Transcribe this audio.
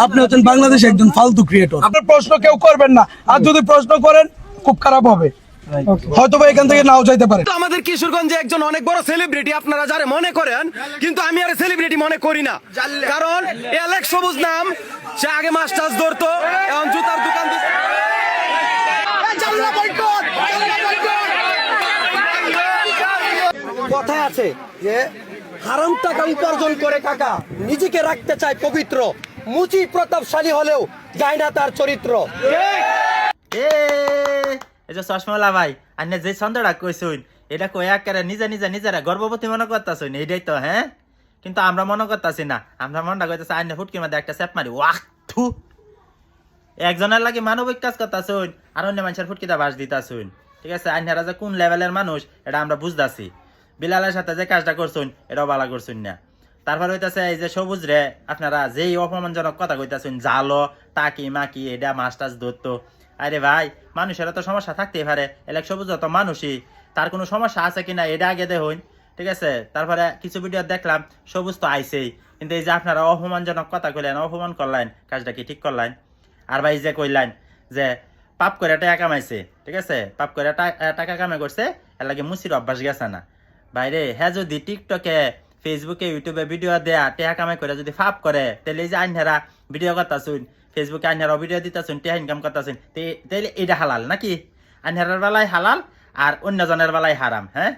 আপনি হচ্ছেন বাংলাদেশে একজন ফালতু ক্রিয়েটর। আপনার প্রশ্ন কেউ করবেন না, আর যদি প্রশ্ন করেন খুব খারাপ হবে, হয়তো বা এখান থেকে নাও যাইতে পারে। আমাদের কিশোরগঞ্জে একজন অনেক বড় সেলিব্রিটি আপনারা যারা মনে করেন, কিন্তু আমি আর সেলিব্রিটি মনে করি না। কারণ অ্যালেক্স সবুজ নাম, সে আগে মাস্টার্স ধরতো, এখন জুতার দোকান দিচ্ছে। কথায় আছে যে হারাম টাকা উপার্জন করে কাকা নিজেকে রাখতে চায় পবিত্র, মুচি প্রতাপশালী হলেও যায় না তার চরিত্র। এই যে চশমালা ভাই, আন্নে যে ছন্দটা কইছুন এটা কয়া করে নিজেরা গর্ভবতী মনে করতেছুন, এইটাই তো। হ্যাঁ, কিন্তু আমরা মনে করতেছি না, আমরা মনটা কইতেছি আন্নে ফুটকির মধ্যে একটা চেপ মারি ওয়াক থু। একজনের লাগে মানবিক কাজ করতেছুন, আর অন্য মানুষের ফুটকিটা বাস দিতেছুন। ঠিক আছে, আন্নারা যে কোন লেভেলের মানুষ এটা আমরা বুঝতেছি। বিলালের সাথে যে কাজটা করছুন এটাও ভালো করছুন না। তারপর হইতেছে এই যে সবুজ রে আপনারা যেই অপমানজনক কথা কইতেছুন, জালো টাকি মাকি এটা মাস্টার্স ধরতো। আরে ভাই, মানুষের তো সমস্যা থাকতেই পারে, এলাক সবুজ তো মানুষই, তার কোনো সমস্যা আছে কিনা এটা আগে দেখুন। ঠিক আছে, তারপরে কিছু ভিডিও দেখলাম সবুজ তো আইসেই, কিন্তু এই যে আপনারা অপমানজনক কথা কইলেন, অপমান করলেন, কাজটা কি ঠিক করলেন? আর ভাই যে কইলেন যে পাপ করে টাকা কামাইছে, ঠিক আছে, পাপ করে টাকা কামাই করছে, এর লাগে মুসির অভ্যাস গেছে না। বাইরে হ্যাঁ, যদি টিকটকে ফেসবুকে ইউটিউবে ভিডিও দেয়া টেহা কামাই করে যদি ফাপ করে, তাহলে এই যে আইনহারা ভিডিও করতেছুন, ফেসবুকে আইনহারা ভিডিও দিতেছুন, টেহা ইনকাম করতেছুন, তাহলে এটা হালাল নাকি? আইনহারার বেলায় হালাল আর অন্যজনের বেলায় হারাম। হ্যাঁ।